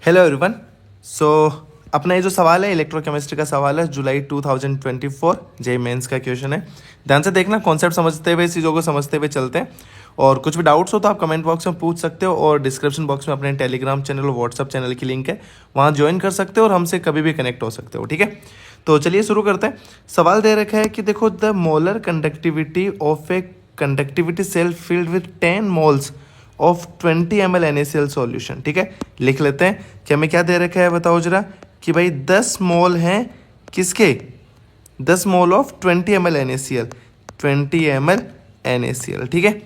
Hello everyone. सो अपना ये जो सवाल है इलेक्ट्रोकेमिस्ट्री का सवाल है, जुलाई 2024 जे मेंस का क्वेश्चन है। ध्यान से देखना, कॉन्सेप्ट समझते हुए, चीज़ों को समझते हुए चलते हैं। और कुछ भी डाउट्स हो तो आप कमेंट बॉक्स में पूछ सकते हो, और डिस्क्रिप्शन बॉक्स में अपने टेलीग्राम चैनल और व्हाट्सअप चैनल की लिंक है, वहाँ ज्वाइन कर सकते हो और हमसे कभी भी कनेक्ट हो सकते हो। ठीक है, तो चलिए शुरू करते हैं। सवाल दे रखा है कि देखो, the molar conductivity of a conductivity cell filled with 10 moles of 20 ml NaCl solution. ठीक है, लिख लेते हैं कि हमें क्या दे रखा है, बताओ जरा कि भाई 10 मोल हैं किसके, 10 mole of 20 ml NaCl, 20 ml NaCl। ठीक है,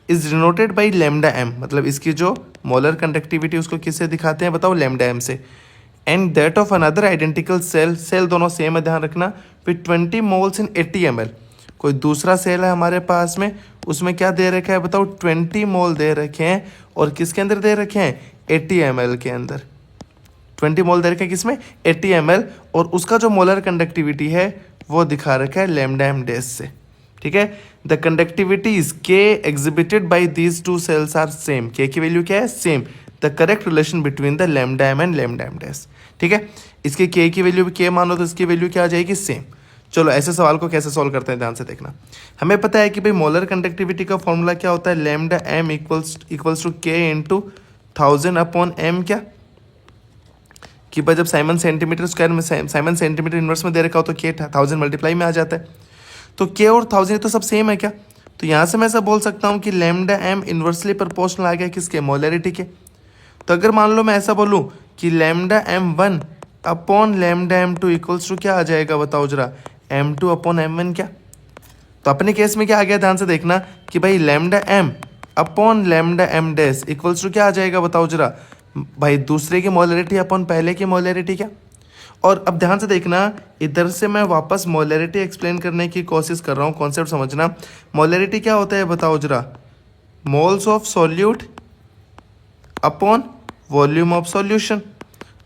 is denoted by lambda M, मतलब इसकी जो मोलर कंडक्टिविटी उसको किससे दिखाते हैं, बताओ लैम्डा एम से। And that of another identical cell, cell दोनों सेम है ध्यान रखना, विथ 20 मोल्स इन 80 ml। कोई दूसरा सेल है हमारे पास में, उसमें क्या दे रखा है, बताओ 20 मोल दे रखे हैं, और किसके अंदर दे रखे हैं, 80 ml के अंदर। 20 मोल दे रखे हैं किसमें, 80 ml, और उसका जो मोलर कंडक्टिविटी है वो दिखा रखा है लैम्डा एम डैश से। ठीक है, the conductivities K exhibited by these two cells are same. K की वैल्यू क्या है, same. The correct relation between the lambda M and lambda M dash. ठीक है, इसके के की वैल्यू भी के मानो तो इसकी वैल्यू क्या आ जाएगी, सेम। चलो ऐसे सवाल को कैसे सॉल्व करते हैं, ध्यान से देखना। हमें पता है कि भाई मोलर कंडक्टिविटी का फॉर्मूला क्या होता है, लैम्डा एम इक्वल्स टू के इंटू 1000 अपॉन एम। क्या कि भाई जब साइमन सेंटीमीटर स्क्वायर में, साइमन सेंटीमीटर इनवर्स में दे रखा हो तो के 1000 मल्टीप्लाई में आ जाता है। तो के और 1000 तो सब सेम है क्या, तो यहाँ से मैं ऐसा बोल सकता हूँ कि लैम्डा एम इन्वर्सली प्रोपोर्शनल आ गया किसके, मोलरिटी के। तो अगर मान लो मैं ऐसा बोलूँ कि lambda M 1 upon lambda M 2 equals to क्या आ जाएगा, बताओ जरा, m2 अपॉन m1। क्या, तो अपने केस में क्या आ गया, ध्यान से देखना कि भाई lambda m upon lambda m dash equals to क्या आ जाएगा, बताओ जरा, भाई दूसरे की मोलरिटी अपॉन पहले की मोलरिटी। क्या, और अब ध्यान से देखना, इधर से मैं वापस मोलरिटी एक्सप्लेन करने की कोशिश कर रहा हूँ, कॉन्सेप्ट समझना। मोलरिटी क्या होता है, बताओ जरा, moles of solute upon volume of solution.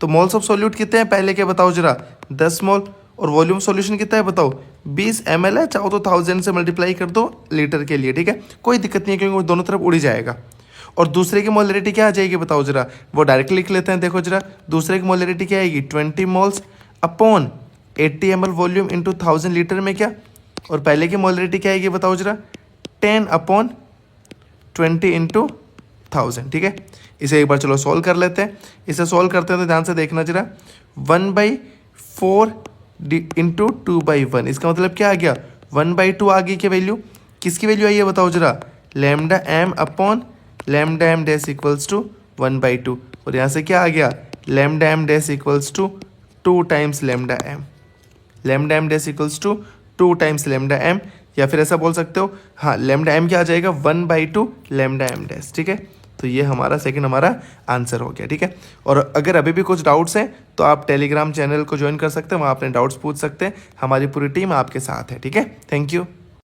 तो मोल्स ऑफ सॉल्यूट कितने हैं पहले के, बताओ जरा, 10 मोल, और वॉल्यूम सॉल्यूशन कितना है, बताओ 20 ml है। चाहो तो 1000 से मल्टीप्लाई कर दो लीटर के लिए। ठीक है, कोई दिक्कत नहीं है क्योंकि वो दोनों तरफ उड़ ही जाएगा। और दूसरे की मोलरिटी क्या आ जाएगी, बताओ जरा, वो डायरेक्ट लिख लेते हैं। देखो जरा, दूसरे की मोलरिटी क्या आएगी, 20 moles upon 80 ml volume into 1000 litre में। क्या, और पहले की मोलरिटी क्या आएगी, बताओ जरा, 10 अपॉन 20 इंटू 1000। ठीक है, इसे एक बार चलो सॉल्व कर लेते हैं। इसे सॉल्व करते हैं तो ध्यान से देखना जरा, 1/4 इंटू 2/1, इसका मतलब क्या आ गया, 1/2 आ गई क्या वैल्यू, किसकी वैल्यू आई है, बताओ जरा, lambda M upon lambda M dash equals to 1/2, और यहाँ से क्या आ गया, lambda M dash equals to 2 times lambda M, lambda M dash equals to 2 times lambda M, या फिर ऐसा बोल सकते हो, हाँ, लैम्डा एम क्या आ जाएगा, 1/2 लैम्डा एम डैश। ठीक है, तो ये हमारा सेकंड हमारा आंसर हो गया। ठीक है, और अगर अभी भी कुछ डाउट्स हैं तो आप टेलीग्राम चैनल को ज्वाइन कर सकते हैं, वहाँ अपने डाउट्स पूछ सकते हैं, हमारी पूरी टीम आपके साथ है। ठीक है, थैंक यू।